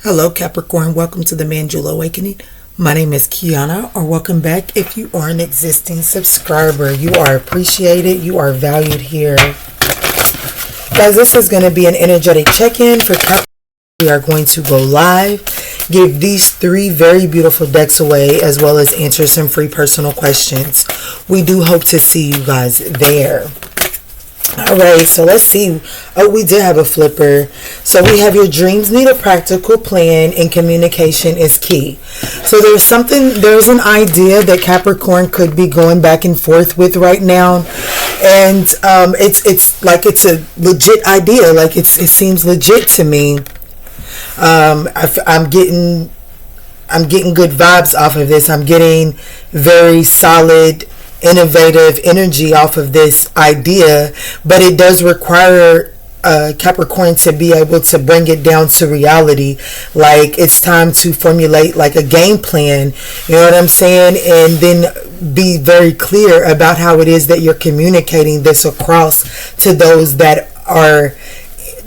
Hello, Capricorn. Welcome to the Mandula Awakening. My name is Kiana, or welcome back if you are an existing subscriber. You are appreciated. You are valued here. Guys, this is going to be an energetic check-in for Capricorn. We are going to go live, give these three very beautiful decks away, as well as answer some free personal questions. We do hope to see you guys there. Alright, so let's see. Oh, we did have a flipper. So we have your dreams need a practical plan and communication is key. So there's an idea that Capricorn could be going back and forth with right now. And it's like it's a legit idea. Like it seems legit to me. I'm getting good vibes off of this. I'm getting very solid, innovative energy off of this idea, but it does require Capricorn to be able to bring it down to reality. Like it's time to formulate like a game plan, you know what I'm saying, and then be very clear about how it is that you're communicating this across to those that are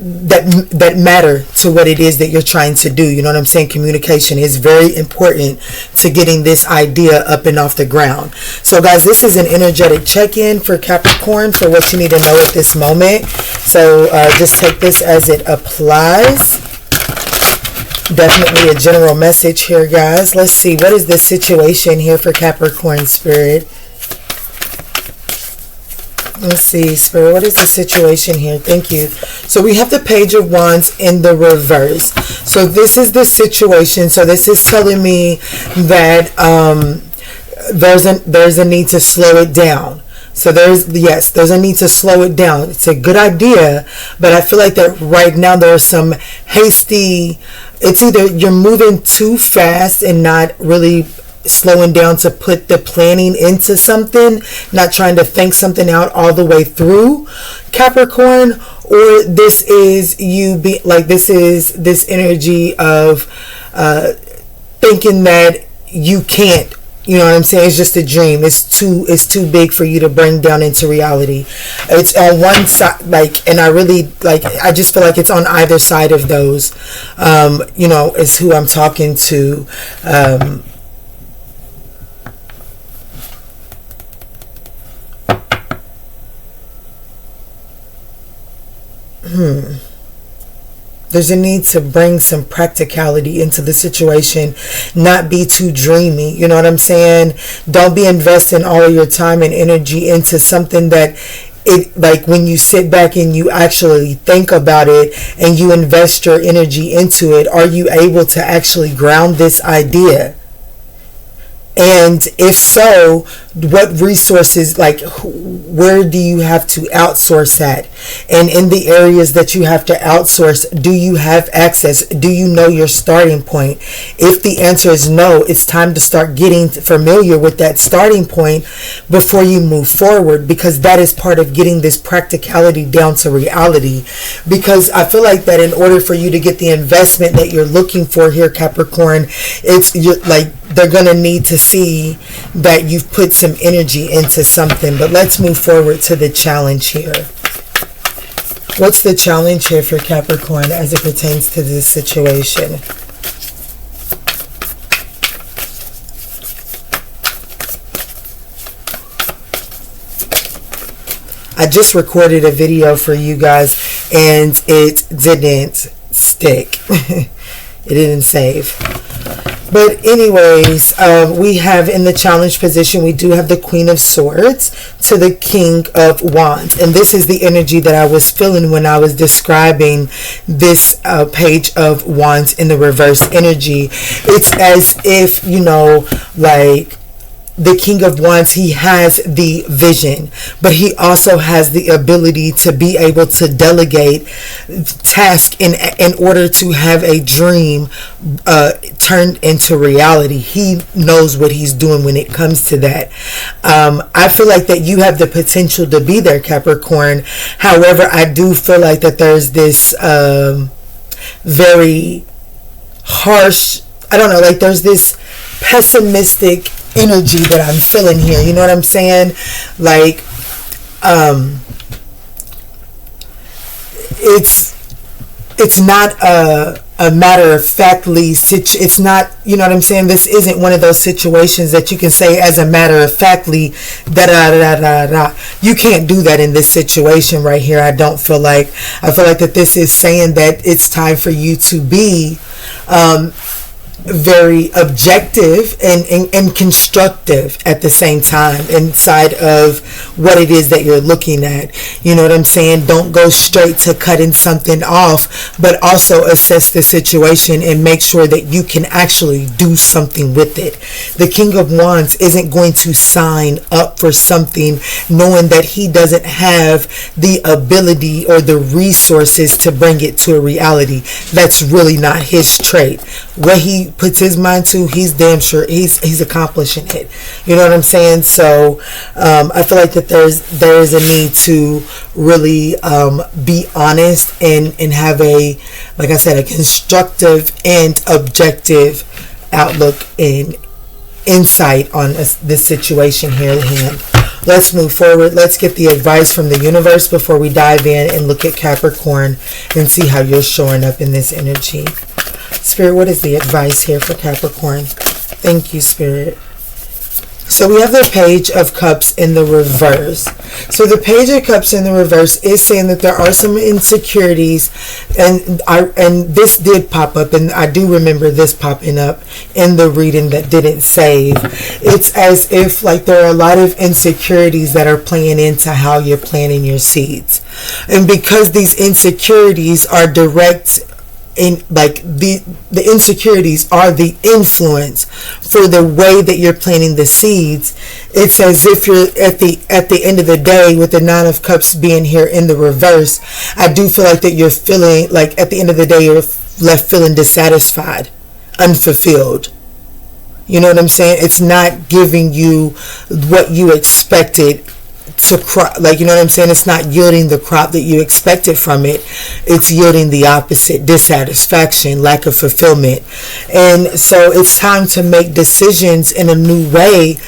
that matter to what it is that you're trying to do. You know what I'm saying? Communication is very important to getting this idea up and off the ground. So guys, this is an energetic check-in for Capricorn for what you need to know at this moment. So just take this as it applies. Definitely a general message here, guys. Let's see, what is the situation here for Capricorn Spirit? Let's see, Spirit, what is the situation here? Thank you. So we have the Page of Wands in the reverse. So this is the situation. So this is telling me that there's a need to slow it down. So there's a need to slow it down. It's a good idea, but I feel like that right now there's some hasty, it's either you're moving too fast and not really slowing down to put the planning into something, not trying to think something out all the way through, Capricorn, or this is you be like, this is this energy of thinking that you can't, you know what I'm saying, it's just a dream, it's too big for you to bring down into reality. It's on one side, like, and I just feel like it's on either side of those, you know, is who I'm talking to. There's a need to bring some practicality into the situation, not be too dreamy. You know what I'm saying? Don't be investing all of your time and energy into something that like when you sit back and you actually think about it and you invest your energy into it, are you able to actually ground this idea? And if so, what resources, like where do you have to outsource at? And in the areas that you have to outsource, do you have access? Do you know your starting point? If the answer is no, it's time to start getting familiar with that starting point before you move forward, because that is part of getting this practicality down to reality. Because I feel like that in order for you to get the investment that you're looking for here, Capricorn, they're going to need to see that you've put some energy into something. But let's move forward to the challenge here. What's the challenge here for Capricorn as it pertains to this situation? I just recorded a video for you guys and it didn't stick. It didn't save. But anyways, we have in the challenge position, we do have the Queen of Swords to the King of Wands. And this is the energy that I was feeling when I was describing this Page of Wands in the reverse energy. It's as if, you know, like the King of Wands, he has the vision, but he also has the ability to be able to delegate tasks in order to have a dream turned into reality. He knows what he's doing when it comes to that. I feel like that you have the potential to be there, Capricorn. However, I do feel like that there's this very harsh, I don't know, like there's this pessimistic energy that I'm feeling here. You know what I'm saying? Like, it's not a matter of factly it's not, you know what I'm saying, this isn't one of those situations that you can say as a matter of factly da da da da da. You can't do that in this situation right here. I feel like that this is saying that it's time for you to be very objective and constructive at the same time inside of what it is that you're looking at. You know what I'm saying? Don't go straight to cutting something off, but also assess the situation and make sure that you can actually do something with it. The King of Wands isn't going to sign up for something knowing that he doesn't have the ability or the resources to bring it to a reality. That's really not his trait. What he puts his mind to, he's damn sure he's accomplishing it. You know what I'm saying? So I feel like that there is a need to really be honest and have a, like I said, a constructive and objective outlook and insight on this situation here at hand. Let's move forward. Let's get the advice from the universe before we dive in and look at Capricorn and see how you're showing up in this energy. Spirit, what is the advice here for Capricorn? Thank you, Spirit. So we have the Page of Cups in the reverse. So the Page of Cups in the reverse is saying that there are some insecurities, and this did pop up, and I do remember this popping up in the reading that didn't save. It's as if like there are a lot of insecurities that are playing into how you're planting your seeds. And because these insecurities are direct in, like the insecurities are the influence for the way that you're planting the seeds. It's as if you're at the end of the day, with the Nine of Cups being here in the reverse, I do feel like that you're feeling like at the end of the day you're left feeling dissatisfied, unfulfilled. You know what I'm saying? It's not giving you what you expected to crop, like, you know what I'm saying? It's not yielding the crop that you expected from it. It's yielding the opposite: dissatisfaction, lack of fulfillment. And so it's time to make decisions in a new way.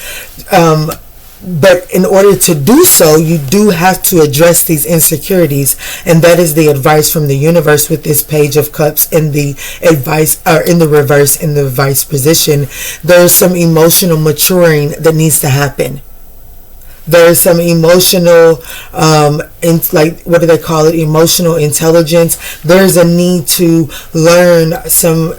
But in order to do so, you do have to address these insecurities, and that is the advice from the universe with this Page of Cups in the advice, or in the reverse, in the vice position. There's some emotional maturing that needs to happen. There's some emotional, like, what do they call it? Emotional intelligence. There's a need to learn some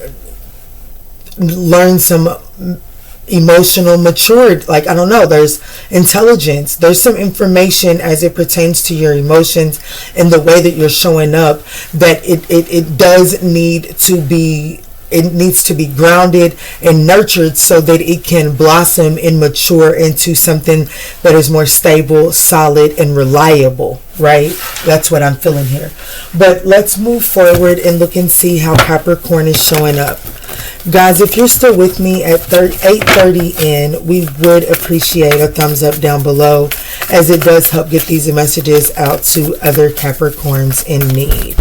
emotional maturity. Like, I don't know, there's intelligence. There's some information as it pertains to your emotions and the way that you're showing up that it does need to be, it needs to be grounded and nurtured so that it can blossom and mature into something that is more stable, solid, and reliable, right? That's what I'm feeling here. But let's move forward and look and see how Capricorn is showing up. Guys, if you're still with me at 8:30 in, we would appreciate a thumbs up down below, as it does help get these messages out to other Capricorns in need.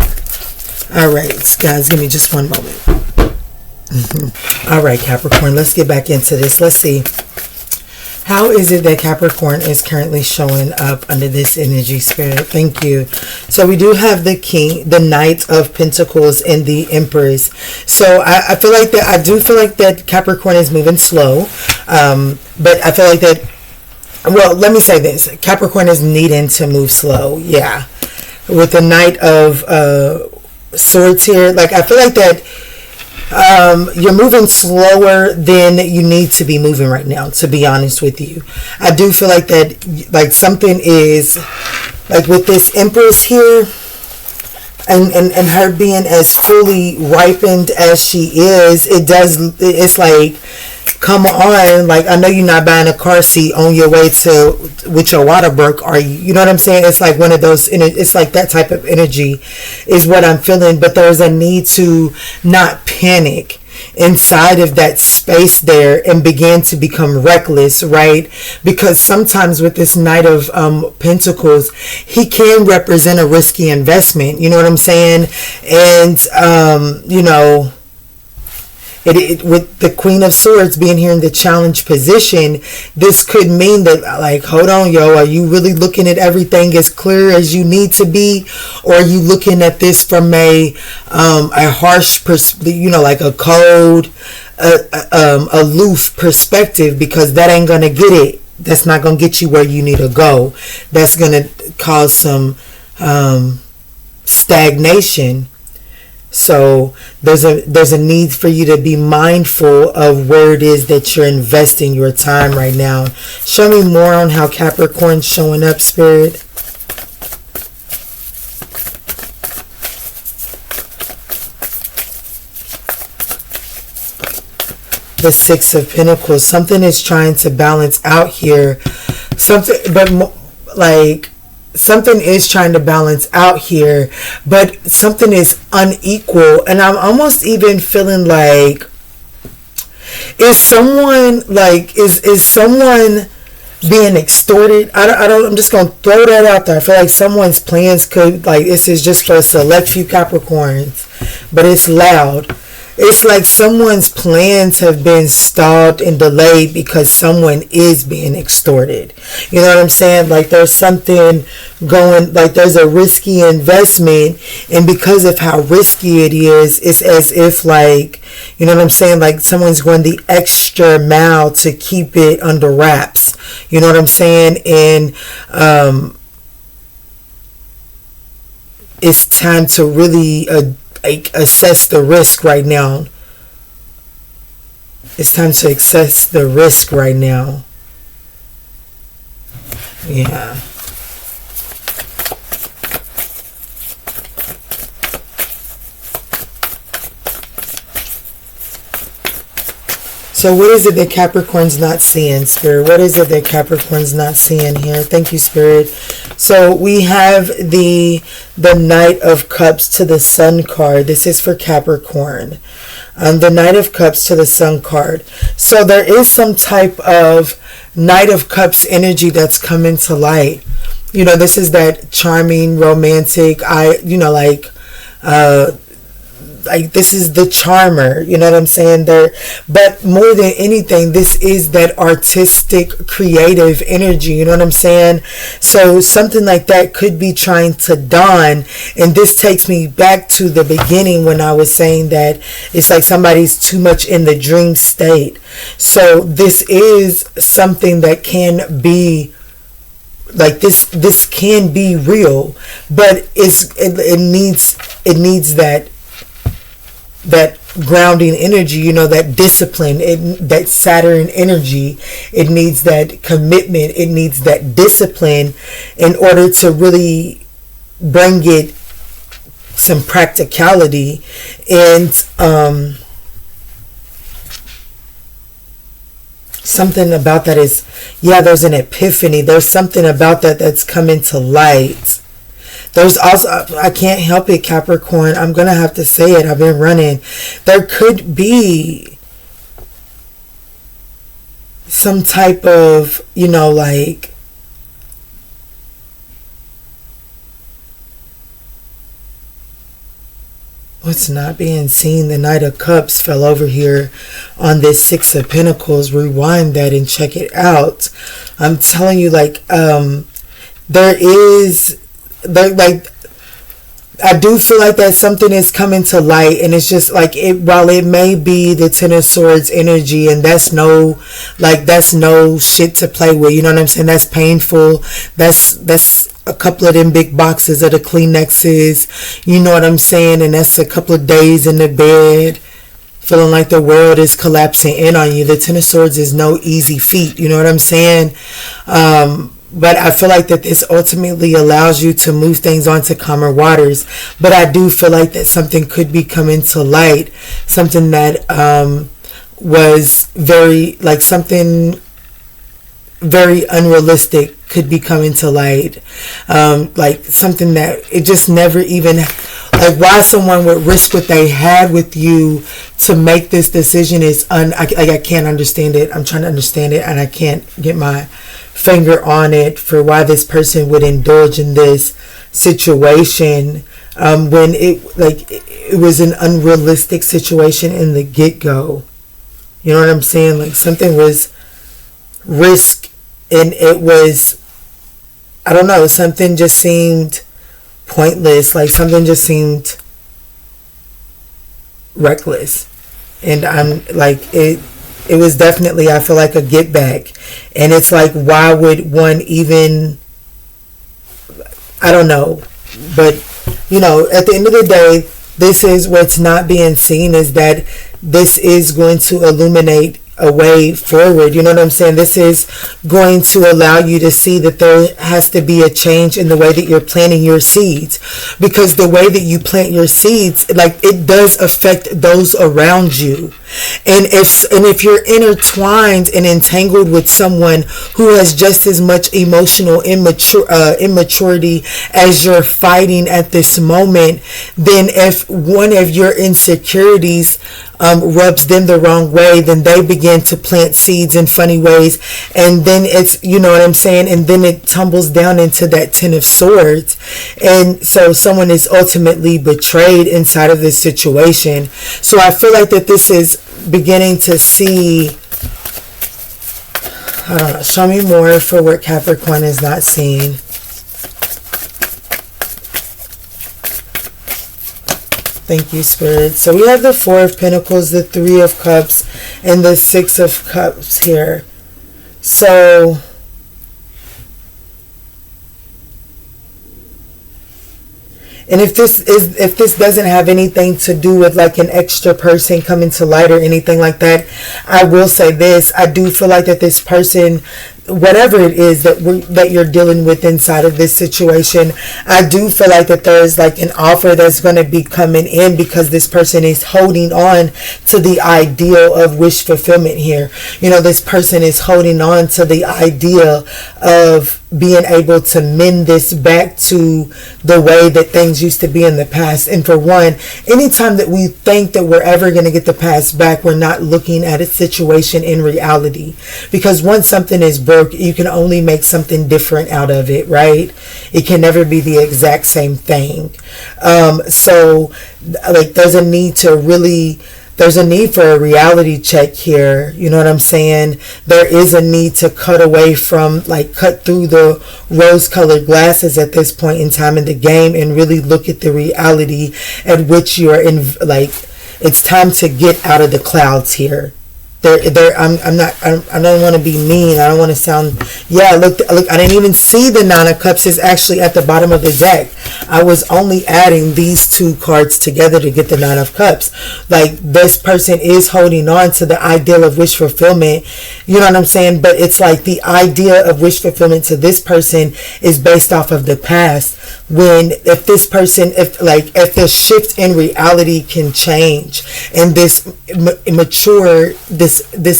All right, guys, give me just one moment. All right, Capricorn, let's get back into this. Let's see. How is it that Capricorn is currently showing up under this energy, Spirit? Thank you. So we do have the King, the Knight of Pentacles, and the Empress. So I feel like that, I do feel like that Capricorn is moving slow. But I feel like that, well, let me say this. Capricorn is needing to move slow. Yeah. With the Knight of Swords here, like, I feel like that you're moving slower than you need to be moving right now, to be honest with you. I do feel like that, like, something is, like, with this Empress here, and her being as fully ripened as she is, it's like, come on, like, I know you're not buying a car seat on your way to, with your water broke, are you? You know what I'm saying? It's like one of those, it's like that type of energy is what I'm feeling. But there's a need to not panic inside of that space there and begin to become reckless, right? Because sometimes with this Knight of Pentacles, he can represent a risky investment. You know what I'm saying? And, you know, With the Queen of Swords being here in the challenge position, this could mean that, like, hold on, yo, are you really looking at everything as clear as you need to be, or are you looking at this from a harsh like a cold, aloof perspective? Because that ain't gonna get it. That's not gonna get you where you need to go. That's gonna cause some stagnation. So there's a need for you to be mindful of where it is that you're investing your time right now. Show me more on how Capricorn's showing up, Spirit. The Six of Pentacles. Something is trying to balance out here. Something is trying to balance out here, but something is unequal. And I'm almost even feeling like, is someone being extorted? I'm just going to throw that out there. I feel like someone's plans could, like, this is just for a select few Capricorns, but it's loud. It's like someone's plans have been stalled and delayed because someone is being extorted. You know what I'm saying? Like, there's something going, like there's a risky investment, and because of how risky it is, it's as if, like, you know what I'm saying? Like, someone's going the extra mile to keep it under wraps. You know what I'm saying? And it's time to really assess the risk right now. It's time to assess the risk right now. Yeah. So what is it that Capricorn's not seeing, Spirit? What is it that Capricorn's not seeing here? Thank you, Spirit. So we have the Knight of Cups to the Sun card. This is for Capricorn. The Knight of Cups to the Sun card. So there is some type of Knight of Cups energy that's coming to light. You know, this is that charming, romantic, like this is the charmer, you know what I'm saying there. But more than anything, this is that artistic, creative energy, you know what I'm saying. So something like that could be trying to dawn, and this takes me back to the beginning when I was saying that it's like somebody's too much in the dream state. So this is something that can be like this can be real, but it needs that grounding energy, you know, that discipline, that Saturn energy. It needs that commitment. It needs that discipline in order to really bring it some practicality. And something about that is, yeah, there's an epiphany. There's something about that that's coming to light. There's also, I can't help it, Capricorn, I'm going to have to say it, I've been running. There could be some type of, you know, like, what's not being seen? The Knight of Cups fell over here on this Six of Pentacles. Rewind that and check it out. I'm telling you, like, I do feel like that something is coming to light, and it's just like, while it may be the Ten of Swords energy, and that's no shit to play with, you know what I'm saying? That's painful. That's a couple of them big boxes of the Kleenexes, you know what I'm saying? And that's a couple of days in the bed, feeling like the world is collapsing in on you. The Ten of Swords is no easy feat, you know what I'm saying? But I feel like that this ultimately allows you to move things onto calmer waters. But I do feel like that something could be coming to light. Something that was something very unrealistic could be coming to light. Like something that it just never even, like, why someone would risk what they had with you to make this decision is I can't understand it. I'm trying to understand it, and I can't get my finger on it for why this person would indulge in this situation. when it was an unrealistic situation in the get-go. You know what I'm saying? Like something was risk, and it was, I don't know, something just seemed pointless. Like something just seemed reckless. And I'm like, it was definitely, I feel like, a get back. And it's like, why would one even, I don't know. But, you know, at the end of the day, this is what's not being seen, is that this is going to illuminate a way forward. You know what I'm saying? This is going to allow you to see that there has to be a change in the way that you're planting your seeds, because the way that you plant your seeds, like, it does affect those around you. And if you're intertwined and entangled with someone who has just as much emotional immaturity as you're fighting at this moment, then if one of your insecurities rubs them the wrong way, then they begin to plant seeds in funny ways, and then it's, you know what I'm saying, and then it tumbles down into that Ten of Swords. And so someone is ultimately betrayed inside of this situation. So I feel like that this is beginning to see, show me more for what Capricorn is not seeing. Thank you, Spirit. So we have the Four of Pentacles, the Three of Cups, and the Six of Cups here. So and if this doesn't have anything to do with like an extra person coming to light or anything like that, I will say this: I do feel like that this person, whatever it is that you're dealing with inside of this situation, I do feel like that there's like an offer that's going to be coming in, because this person is holding on to the ideal of wish fulfillment here. You know, this person is holding on to the idea of being able to mend this back to the way that things used to be in the past. And for one, anytime that we think that we're ever going to get the past back, we're not looking at a situation in reality. Because once something is broke, you can only make something different out of it, right? It can never be the exact same thing. So like there's a need for a reality check here. You know what I'm saying? There is a need to cut through the rose-colored glasses at this point in time in the game and really look at the reality at which you are in. Like, it's time to get out of the clouds here. I don't want to be mean. I don't want to sound, look, I didn't even see the Nine of Cups is actually at the bottom of the deck. I was only adding these two cards together to get the Nine of Cups. Like, this person is holding on to the ideal of wish fulfillment. You know what I'm saying? But it's like the idea of wish fulfillment to this person is based off of the past. If the shift in reality can change, and this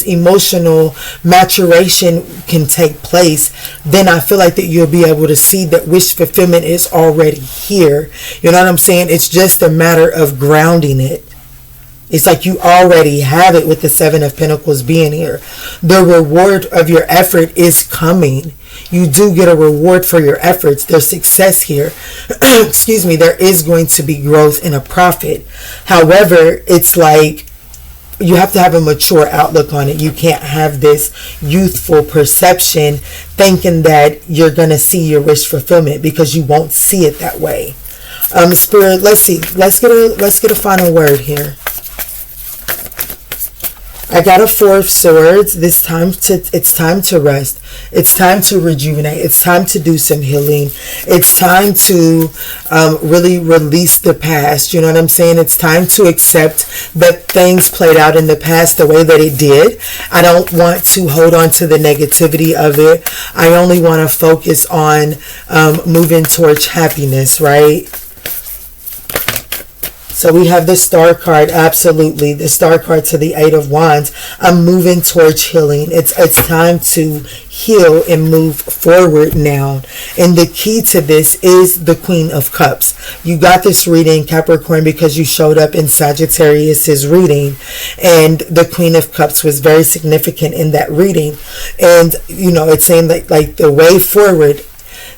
emotional maturation can take place, then I feel like that you'll be able to see that wish fulfillment is already here. You know what I'm saying? It's just a matter of grounding it. It's like you already have it with the Seven of Pentacles being here. The reward of your effort is coming. You do get a reward for your efforts. There's success here. Excuse me. There is going to be growth and a profit. However, it's like you have to have a mature outlook on it. You can't have this youthful perception thinking that you're going to see your wish fulfillment, because you won't see it that way. Spirit, let's see. Let's get a final word here. I got a Four of Swords. It's time to rest. It's time to rejuvenate. It's time to do some healing. It's time to really release the past. You know what I'm saying? It's time to accept that things played out in the past the way that it did. I don't want to hold on to the negativity of it. I only want to focus on moving towards happiness, right? So we have the Star card, absolutely. The Star card to the Eight of Wands. I'm moving towards healing. It's time to heal and move forward now. And the key to this is the Queen of Cups. You got this reading, Capricorn, because you showed up in Sagittarius's reading. And the Queen of Cups was very significant in that reading. And, you know, it's saying like the way forward,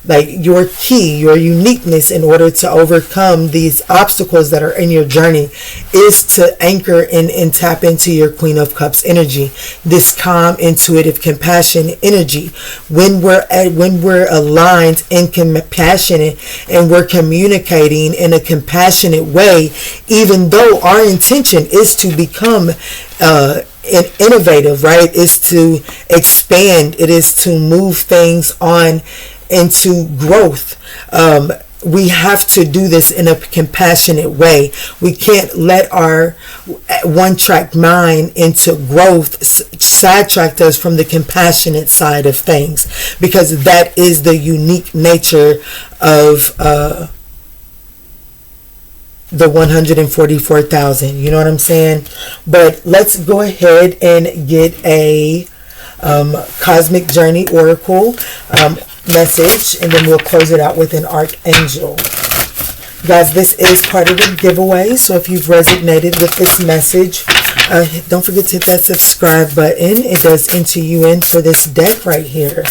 like your key, your uniqueness in order to overcome these obstacles that are in your journey is to anchor in and tap into your Queen of Cups energy, this calm, intuitive, compassionate energy. When we're aligned and compassionate and we're communicating in a compassionate way, even though our intention is to become innovative, right? Is to expand. It is to move things on into growth. We have to do this in a compassionate way. We can't let our one-track mind into growth sidetrack us from the compassionate side of things, because that is the unique nature of the 144,000. You know what I'm saying? But let's go ahead and get a Cosmic Journey Oracle message, and then we'll close it out with an Archangel. Guys, this is part of the giveaway, so if you've resonated with this message, don't forget to hit that subscribe button. It does enter you in for this deck right here.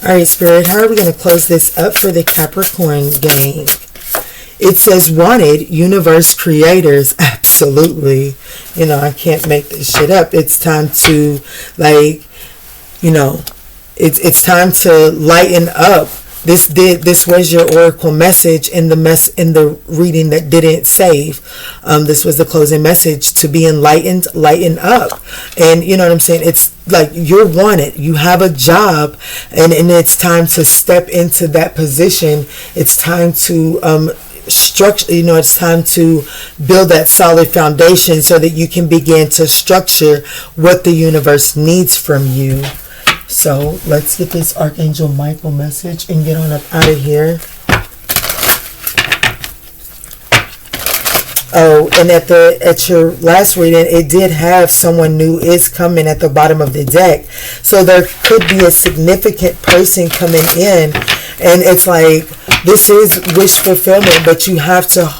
Alright, Spirit, how are we going to close this up for the Capricorn gang? It says, wanted, universe creators. Absolutely. You know, I can't make this shit up. It's time to, like, you know, it's time to lighten up. This was your oracle message in the reading that didn't save. This was the closing message: to be enlightened, lighten up. And you know what I'm saying? It's like you're wanted. You have a job, and it's time to step into that position. It's time to structure, you know, it's time to build that solid foundation so that you can begin to structure what the universe needs from you. So let's get this Archangel Michael message and get on up out of here. Oh, and at your last reading, it did have someone new is coming at the bottom of the deck. So there could be a significant person coming in, and it's like, this is wish fulfillment, but you have to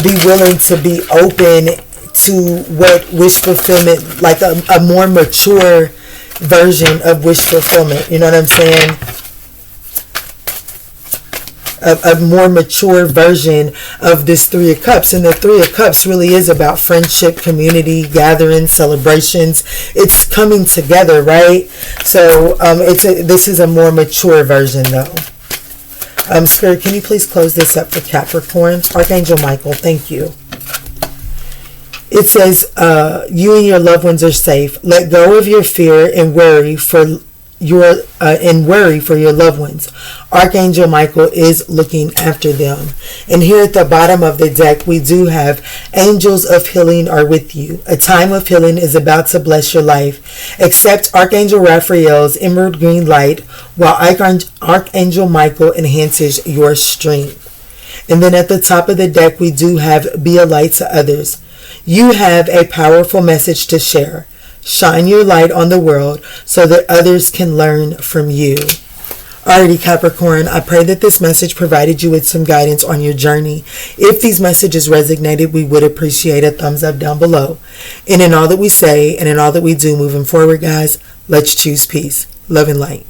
be willing to be open to what wish fulfillment, like a more mature version of wish fulfillment. You know what I'm saying? A more mature version of this Three of Cups. And the Three of Cups really is about friendship, community, gatherings, celebrations. It's coming together, right? So this is a more mature version, though. Spirit, can you please close this up for Capricorn? Archangel Michael, thank you. It says, you and your loved ones are safe. Let go of your fear and worry for your loved ones. Archangel Michael is looking after them. And here at the bottom of the deck, we do have angels of healing are with you. A time of healing is about to bless your life. Accept Archangel Raphael's emerald green light, while Archangel Michael enhances your strength. And then at the top of the deck, we do have be a light to others. You have a powerful message to share. Shine your light on the world so that others can learn from you. Alrighty, Capricorn, I pray that this message provided you with some guidance on your journey. If these messages resonated, we would appreciate a thumbs up down below. And in all that we say and in all that we do moving forward, guys, let's choose peace, love, and light.